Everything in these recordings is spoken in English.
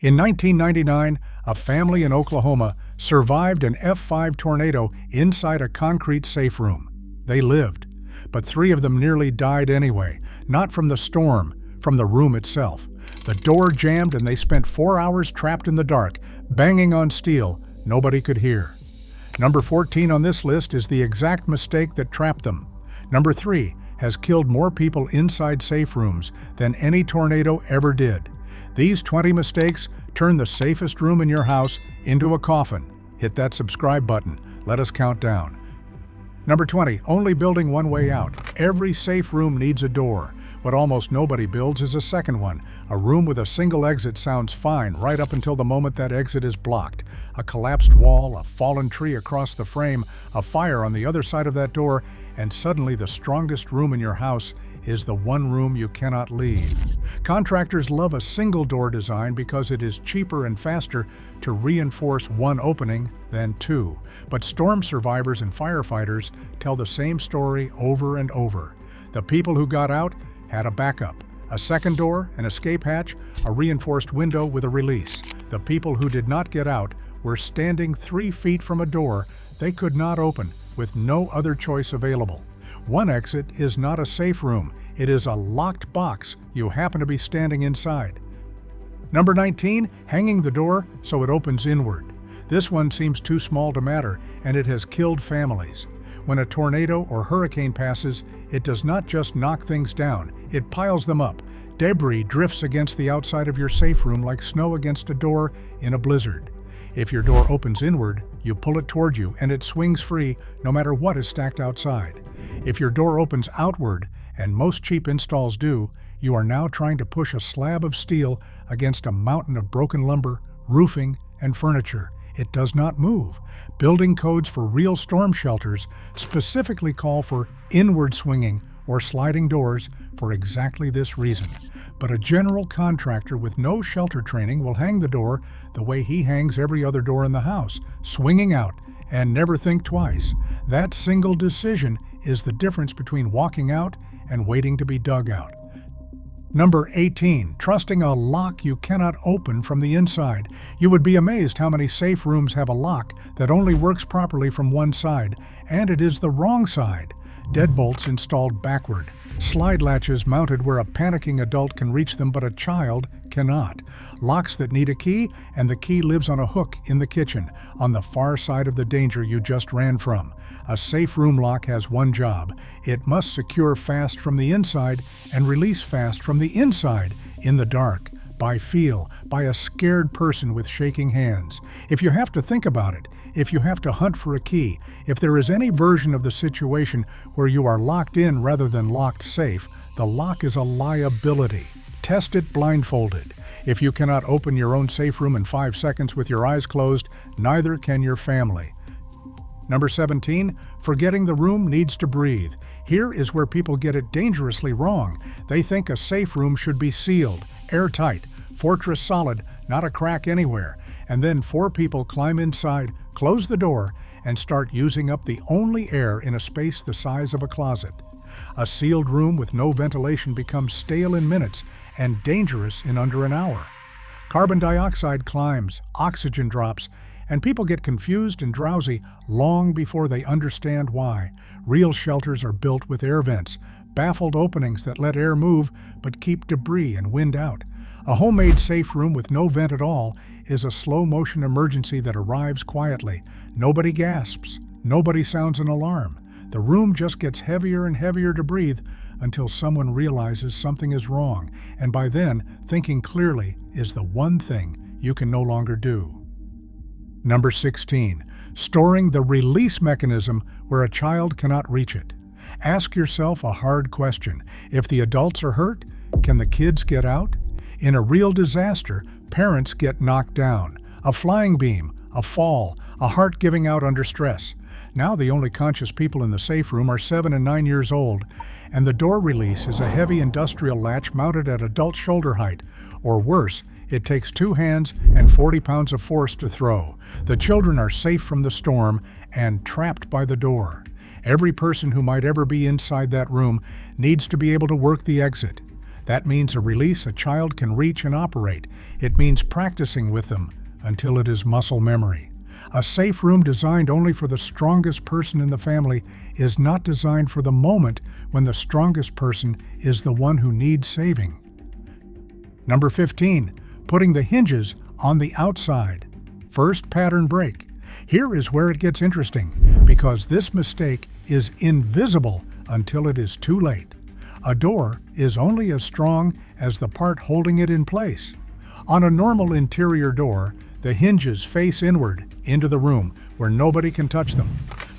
In 1999, a family in Oklahoma survived an F5 tornado inside a concrete safe room. They lived, but 3 of them nearly died anyway, not from the storm, from the room itself. The door jammed and they spent 4 hours trapped in the dark, banging on steel nobody could hear. Number 14 on this list is the exact mistake that trapped them. Number 3 has killed more people inside safe rooms than any tornado ever did. These 20 mistakes turn the safest room in your house into a coffin. Hit that subscribe button. Let us count down. Number 20, only building one way out. Every safe room needs a door. What almost nobody builds is a second one. A room with a single exit sounds fine right up until the moment that exit is blocked. A collapsed wall, a fallen tree across the frame, a fire on the other side of that door, and suddenly the strongest room in your house is the one room you cannot leave. Contractors love a single door design because it is cheaper and faster to reinforce one opening than 2. But storm survivors and firefighters tell the same story over and over. The people who got out had a backup, a second door, an escape hatch, a reinforced window with a release. The people who did not get out were standing 3 feet from a door they could not open, with no other choice available. One exit is not a safe room, it is a locked box you happen to be standing inside. Number 19, hanging the door so it opens inward. This one seems too small to matter, and it has killed families. When a tornado or hurricane passes, it does not just knock things down, it piles them up. Debris drifts against the outside of your safe room like snow against a door in a blizzard. If your door opens inward, you pull it toward you and it swings free no matter what is stacked outside. If your door opens outward, and most cheap installs do, you are now trying to push a slab of steel against a mountain of broken lumber, roofing, and furniture. It does not move. Building codes for real storm shelters specifically call for inward swinging or sliding doors for exactly this reason. But a general contractor with no shelter training will hang the door the way he hangs every other door in the house, swinging out, and never think twice. That single decision is the difference between walking out and waiting to be dug out. Number 18, trusting a lock you cannot open from the inside. You would be amazed how many safe rooms have a lock that only works properly from one side, and it is the wrong side. Deadbolts installed backward. Slide latches mounted where a panicking adult can reach them but a child cannot. Locks that need a key, and the key lives on a hook in the kitchen, on the far side of the danger you just ran from. A safe room lock has one job. It must secure fast from the inside and release fast from the inside, in the dark, by feel, by a scared person with shaking hands. If you have to think about it, if you have to hunt for a key, if there is any version of the situation where you are locked in rather than locked safe, the lock is a liability. Test it blindfolded. If you cannot open your own safe room in 5 seconds with your eyes closed, neither can your family. Number 17, forgetting the room needs to breathe. Here is where people get it dangerously wrong. They think a safe room should be sealed, airtight, fortress solid, not a crack anywhere. And then 4 people climb inside, close the door, and start using up the only air in a space the size of a closet. A sealed room with no ventilation becomes stale in minutes and dangerous in under an hour. Carbon dioxide climbs, oxygen drops, and people get confused and drowsy long before they understand why. Real shelters are built with air vents, baffled openings that let air move but keep debris and wind out. A homemade safe room with no vent at all is a slow-motion emergency that arrives quietly. Nobody gasps. Nobody sounds an alarm. The room just gets heavier and heavier to breathe until someone realizes something is wrong, and by then, thinking clearly is the one thing you can no longer do. Number 16, storing the release mechanism where a child cannot reach it. Ask yourself a hard question. If the adults are hurt, can the kids get out? In a real disaster, parents get knocked down. A flying beam, a fall, a heart giving out under stress. Now the only conscious people in the safe room are 7 and 9 years old, and the door release is a heavy industrial latch mounted at adult shoulder height, or worse, it takes 2 hands and 40 pounds of force to throw. The children are safe from the storm and trapped by the door. Every person who might ever be inside that room needs to be able to work the exit. That means a release a child can reach and operate. It means practicing with them until it is muscle memory. A safe room designed only for the strongest person in the family is not designed for the moment when the strongest person is the one who needs saving. Number 15, putting the hinges on the outside. First pattern break. Here is where it gets interesting, because this mistake is invisible until it is too late. A door is only as strong as the part holding it in place. On a normal interior door, the hinges face inward into the room where nobody can touch them.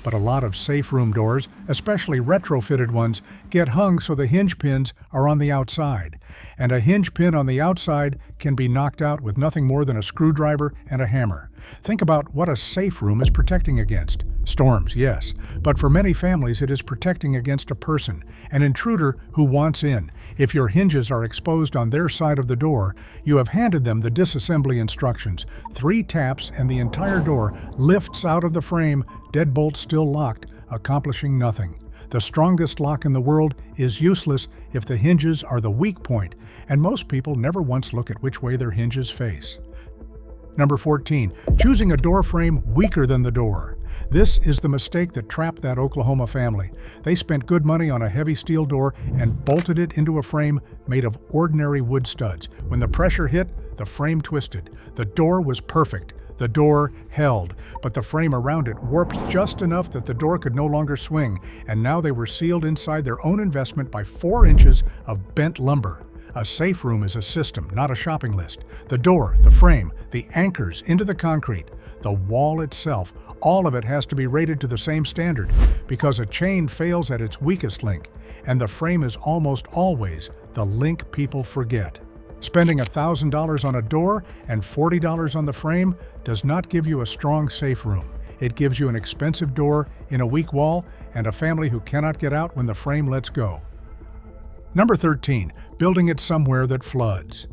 But a lot of safe room doors, especially retrofitted ones, get hung so the hinge pins are on the outside. And a hinge pin on the outside can be knocked out with nothing more than a screwdriver and a hammer. Think about what a safe room is protecting against. Storms, yes, but for many families it is protecting against a person, an intruder who wants in. If your hinges are exposed on their side of the door, you have handed them the disassembly instructions. 3 taps and the entire door lifts out of the frame, deadbolt still locked, accomplishing nothing. The strongest lock in the world is useless if the hinges are the weak point, and most people never once look at which way their hinges face. Number 14, choosing a door frame weaker than the door. This is the mistake that trapped that Oklahoma family. They spent good money on a heavy steel door and bolted it into a frame made of ordinary wood studs. When the pressure hit, the frame twisted. The door was perfect. The door held, but the frame around it warped just enough that the door could no longer swing, and now they were sealed inside their own investment by 4 inches of bent lumber. A safe room is a system, not a shopping list. The door, the frame, the anchors into the concrete, the wall itself, all of it has to be rated to the same standard, because a chain fails at its weakest link, and the frame is almost always the link people forget. Spending $1,000 on a door and $40 on the frame does not give you a strong safe room. It gives you an expensive door in a weak wall and a family who cannot get out when the frame lets go. Number 13, building it somewhere that floods.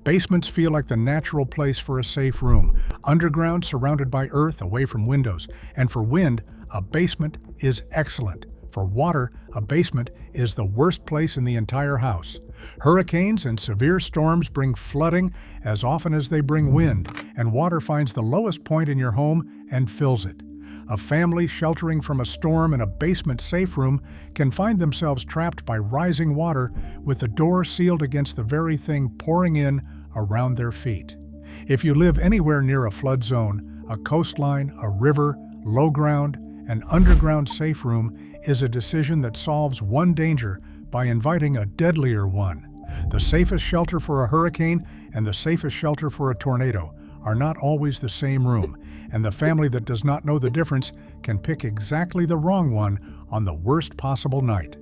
Basements feel like the natural place for a safe room. Underground, surrounded by earth, away from windows. And for wind, a basement is excellent. For water, a basement is the worst place in the entire house. Hurricanes and severe storms bring flooding as often as they bring wind, and water finds the lowest point in your home and fills it. A family sheltering from a storm in a basement safe room can find themselves trapped by rising water with the door sealed against the very thing pouring in around their feet. If you live anywhere near a flood zone, a coastline, a river, low ground, an underground safe room is a decision that solves one danger by inviting a deadlier one. The safest shelter for a hurricane and the safest shelter for a tornado are not always the same room, and the family that does not know the difference can pick exactly the wrong one on the worst possible night.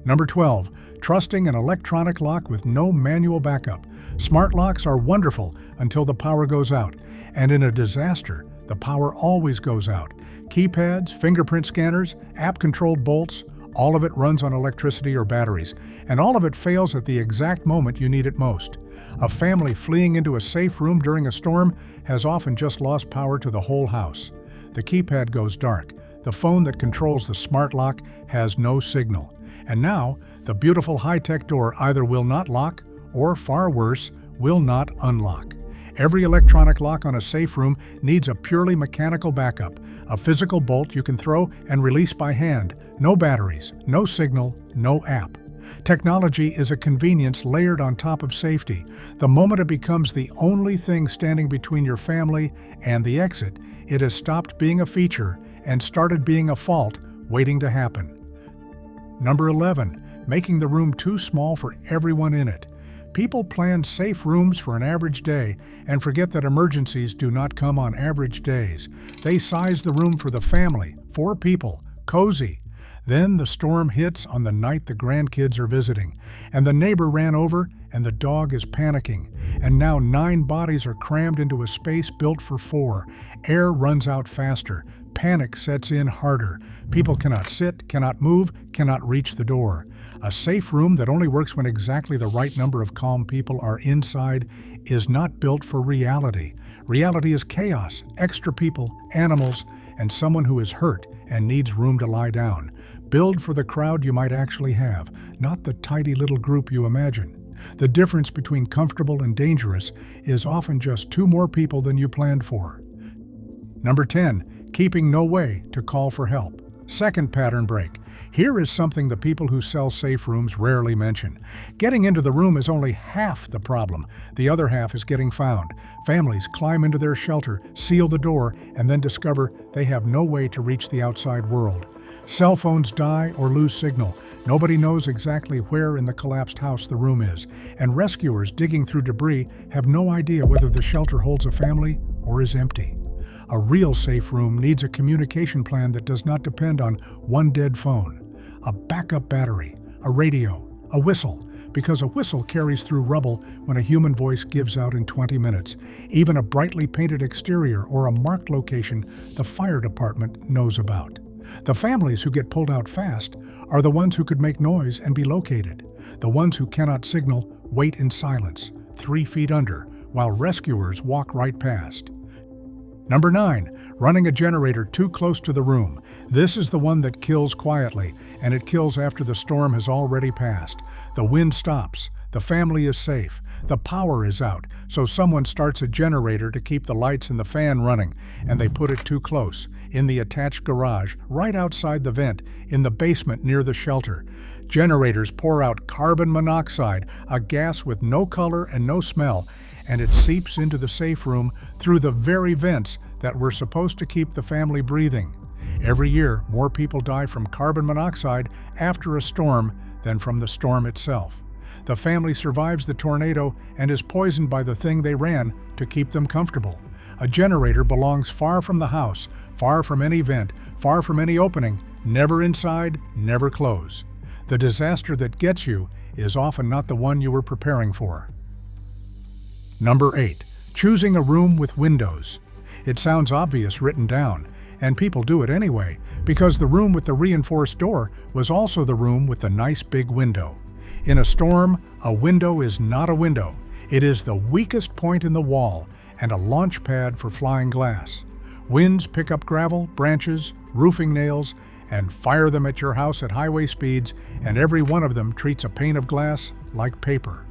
Number 12, trusting an electronic lock with no manual backup. Smart locks are wonderful until the power goes out, and in a disaster, the power always goes out. Keypads, fingerprint scanners, app-controlled bolts, all of it runs on electricity or batteries, and all of it fails at the exact moment you need it most. A family fleeing into a safe room during a storm has often just lost power to the whole house. The keypad goes dark. The phone that controls the smart lock has no signal. And now, the beautiful high-tech door either will not lock or, far worse, will not unlock. Every electronic lock on a safe room needs a purely mechanical backup, a physical bolt you can throw and release by hand. No batteries, no signal, no app. Technology is a convenience layered on top of safety. The moment it becomes the only thing standing between your family and the exit, it has stopped being a feature and started being a fault waiting to happen. Number 11, making the room too small for everyone in it. People plan safe rooms for an average day and forget that emergencies do not come on average days. They size the room for the family, 4 people, cozy. Then the storm hits on the night the grandkids are visiting, and the neighbor ran over and the dog is panicking, and now 9 bodies are crammed into a space built for 4. Air runs out faster. Panic sets in harder. People cannot sit, cannot move, cannot reach the door. A safe room that only works when exactly the right number of calm people are inside is not built for reality. Reality is chaos, extra people, animals, and someone who is hurt and needs room to lie down. Build for the crowd you might actually have, not the tidy little group you imagine. The difference between comfortable and dangerous is often just 2 more people than you planned for. Number 10, keeping no way to call for help. Second pattern break. Here is something the people who sell safe rooms rarely mention. Getting into the room is only half the problem. The other half is getting found. Families climb into their shelter, seal the door, and then discover they have no way to reach the outside world. Cell phones die or lose signal. Nobody knows exactly where in the collapsed house the room is, and rescuers digging through debris have no idea whether the shelter holds a family or is empty. A real safe room needs a communication plan that does not depend on one dead phone, a backup battery, a radio, a whistle, because a whistle carries through rubble when a human voice gives out in 20 minutes. Even a brightly painted exterior or a marked location the fire department knows about. The families who get pulled out fast are the ones who could make noise and be located. The ones who cannot signal wait in silence, 3 feet under, while rescuers walk right past. Number 9, running a generator too close to the room. This is the one that kills quietly, and it kills after the storm has already passed. The wind stops, the family is safe, the power is out, so someone starts a generator to keep the lights and the fan running, and they put it too close, in the attached garage, right outside the vent, in the basement near the shelter. Generators pour out carbon monoxide, a gas with no color and no smell, and it seeps into the safe room through the very vents that were supposed to keep the family breathing. Every year, more people die from carbon monoxide after a storm than from the storm itself. The family survives the tornado and is poisoned by the thing they ran to keep them comfortable. A generator belongs far from the house, far from any vent, far from any opening, never inside, never close. The disaster that gets you is often not the one you were preparing for. Number 8, choosing a room with windows. It sounds obvious written down, and people do it anyway, because the room with the reinforced door was also the room with the nice big window. In a storm, a window is not a window. It is the weakest point in the wall and a launch pad for flying glass. Winds pick up gravel, branches, roofing nails, and fire them at your house at highway speeds, and every one of them treats a pane of glass like paper.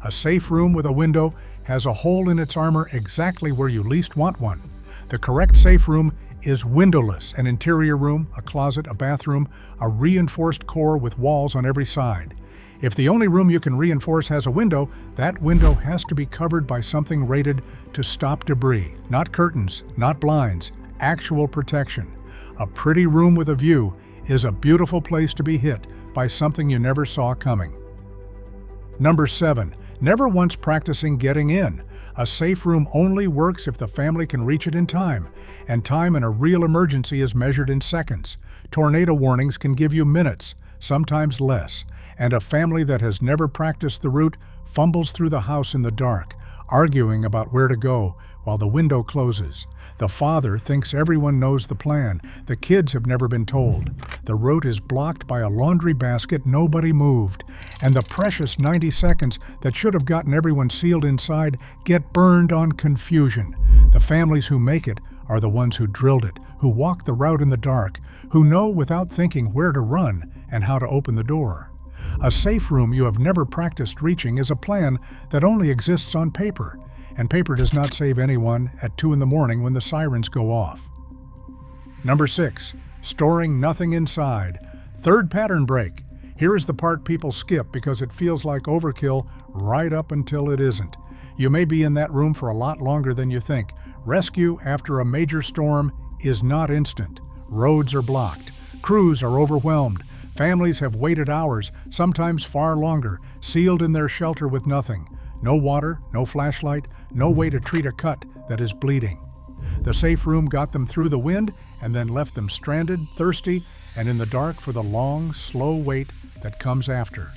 A safe room with a window has a hole in its armor exactly where you least want one. The correct safe room is windowless, an interior room, a closet, a bathroom, a reinforced core with walls on every side. If the only room you can reinforce has a window, that window has to be covered by something rated to stop debris. Not curtains, not blinds, actual protection. A pretty room with a view is a beautiful place to be hit by something you never saw coming. Number 7, never once practicing getting in. A safe room only works if the family can reach it in time, and time in a real emergency is measured in seconds. Tornado warnings can give you minutes, sometimes less, and a family that has never practiced the route fumbles through the house in the dark, arguing about where to go while the window closes. The father thinks everyone knows the plan. The kids have never been told. The route is blocked by a laundry basket nobody moved, and the precious 90 seconds that should have gotten everyone sealed inside get burned on confusion. The families who make it are the ones who drilled it, who walk the route in the dark, who know without thinking where to run and how to open the door. A safe room you have never practiced reaching is a plan that only exists on paper, and paper does not save anyone at 2 in the morning when the sirens go off. Number 6, storing nothing inside. Third pattern break. Here is the part people skip because it feels like overkill right up until it isn't. You may be in that room for a lot longer than you think. Rescue after a major storm is not instant. Roads are blocked. Crews are overwhelmed. Families have waited hours, sometimes far longer, sealed in their shelter with nothing. No water, no flashlight, no way to treat a cut that is bleeding. The safe room got them through the wind and then left them stranded, thirsty, and in the dark for the long, slow wait that comes after.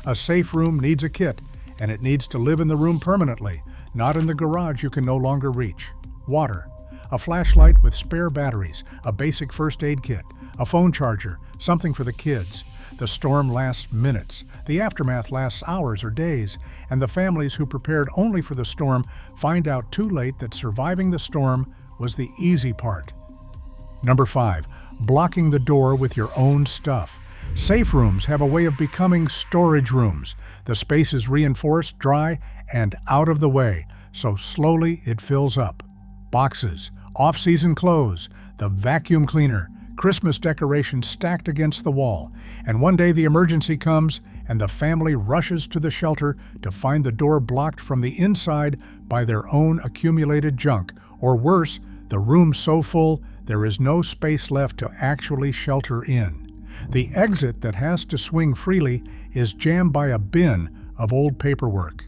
A safe room needs a kit, and it needs to live in the room permanently, not in the garage you can no longer reach. Water, a flashlight with spare batteries, a basic first aid kit, a phone charger, something for the kids. The storm lasts minutes, the aftermath lasts hours or days, and the families who prepared only for the storm find out too late that surviving the storm was the easy part. Number 5, blocking the door with your own stuff. Safe rooms have a way of becoming storage rooms. The space is reinforced, dry, and out of the way, so slowly it fills up. Boxes, off-season clothes, the vacuum cleaner, Christmas decorations stacked against the wall, and one day the emergency comes and the family rushes to the shelter to find the door blocked from the inside by their own accumulated junk, or worse, the room so full there is no space left to actually shelter in. The exit that has to swing freely is jammed by a bin of old paperwork.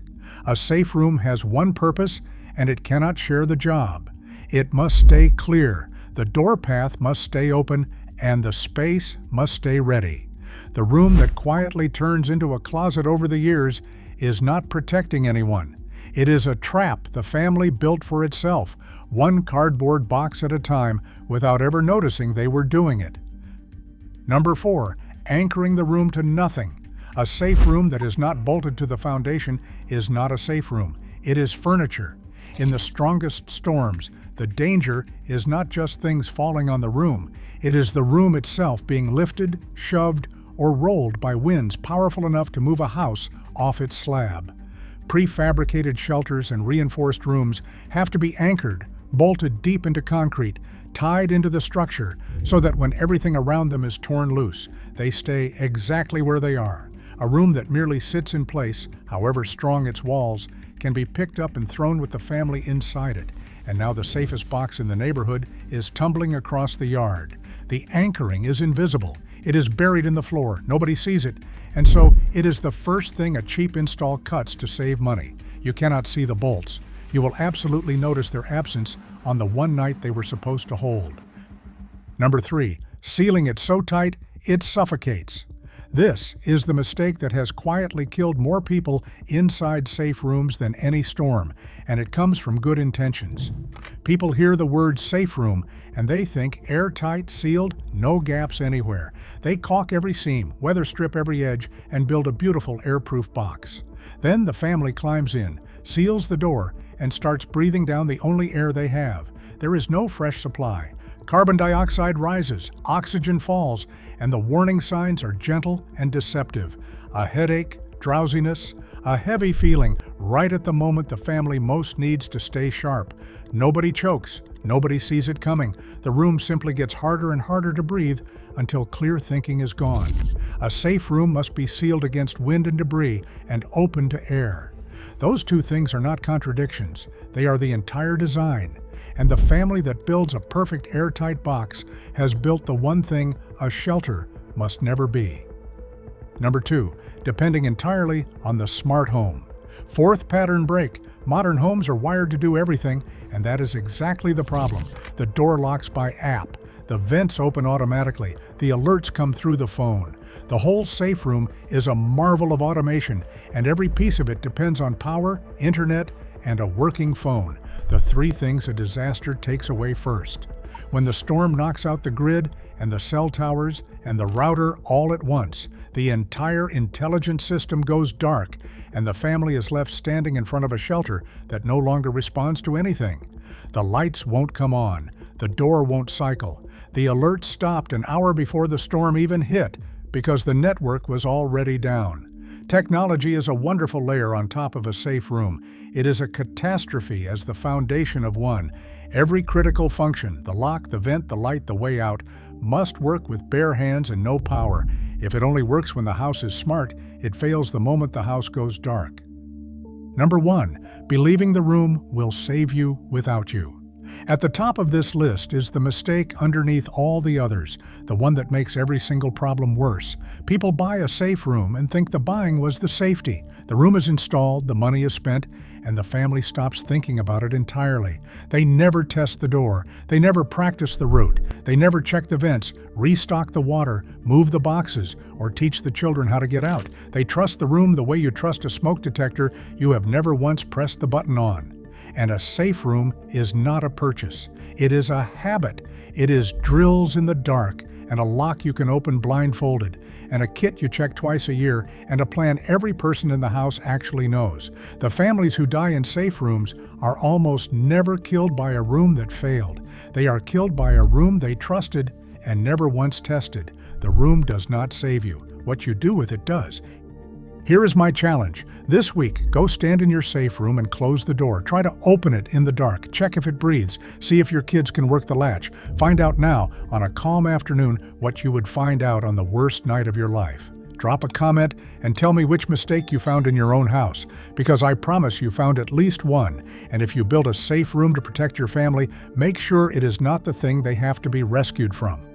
A safe room has one purpose, and it cannot share the job. It must stay clear, the door path must stay open, and the space must stay ready. The room that quietly turns into a closet over the years is not protecting anyone. It is a trap the family built for itself, one cardboard box at a time, without ever noticing they were doing it. Number 4, anchoring the room to nothing. A safe room that is not bolted to the foundation is not a safe room. It is furniture. In the strongest storms, the danger is not just things falling on the room. It is the room itself being lifted, shoved, or rolled by winds powerful enough to move a house off its slab. Prefabricated shelters and reinforced rooms have to be anchored, bolted deep into concrete, tied into the structure, so that when everything around them is torn loose, they stay exactly where they are. A room that merely sits in place, however strong its walls, can be picked up and thrown with the family inside it, and now the safest box in the neighborhood is tumbling across the yard. The anchoring is invisible. It is buried in the floor. Nobody sees it, and so it is the first thing a cheap install cuts to save money. You cannot see the bolts. You will absolutely notice their absence on the one night they were supposed to hold. Number 3, sealing it so tight it suffocates. This is the mistake that has quietly killed more people inside safe rooms than any storm, and it comes from good intentions. People hear the word safe room and they think airtight, sealed, no gaps anywhere. They caulk every seam, weather strip every edge, and build a beautiful airproof box. Then the family climbs in, seals the door, and starts breathing down the only air they have. There is no fresh supply. Carbon dioxide rises, oxygen falls, and the warning signs are gentle and deceptive. A headache, drowsiness, a heavy feeling right at the moment the family most needs to stay sharp. Nobody chokes, nobody sees it coming. The room simply gets harder and harder to breathe until clear thinking is gone. A safe room must be sealed against wind and debris and open to air. Those two things are not contradictions. They are the entire design. And the family that builds a perfect airtight box has built the one thing a shelter must never be. Number 2, depending entirely on the smart home. Fourth pattern break. Modern homes are wired to do everything, and that is exactly the problem. The door locks by app. The vents open automatically. The alerts come through the phone. The whole safe room is a marvel of automation, and every piece of it depends on power, internet, and a working phone, the 3 things a disaster takes away first. When the storm knocks out the grid and the cell towers and the router all at once, the entire intelligent system goes dark, and the family is left standing in front of a shelter that no longer responds to anything. The lights won't come on, the door won't cycle, the alert stopped an hour before the storm even hit because the network was already down. Technology is a wonderful layer on top of a safe room. It is a catastrophe as the foundation of one. Every critical function, the lock, the vent, the light, the way out, must work with bare hands and no power. If it only works when the house is smart, it fails the moment the house goes dark. Number 1, believing the room will save you without you. At the top of this list is the mistake underneath all the others, the one that makes every single problem worse. People buy a safe room and think the buying was the safety. The room is installed, the money is spent, and the family stops thinking about it entirely. They never test the door. They never practice the route. They never check the vents, restock the water, move the boxes, or teach the children how to get out. They trust the room the way you trust a smoke detector you have never once pressed the button on. And a safe room is not a purchase. It is a habit. It is drills in the dark, and a lock you can open blindfolded, and a kit you check twice a year, and a plan every person in the house actually knows. The families who die in safe rooms are almost never killed by a room that failed. They are killed by a room they trusted and never once tested. The room does not save you. What you do with it does. Here is my challenge. This week, go stand in your safe room and close the door. Try to open it in the dark. Check if it breathes. See if your kids can work the latch. Find out now, on a calm afternoon, what you would find out on the worst night of your life. Drop a comment and tell me which mistake you found in your own house, because I promise you found at least one. And if you build a safe room to protect your family, make sure it is not the thing they have to be rescued from.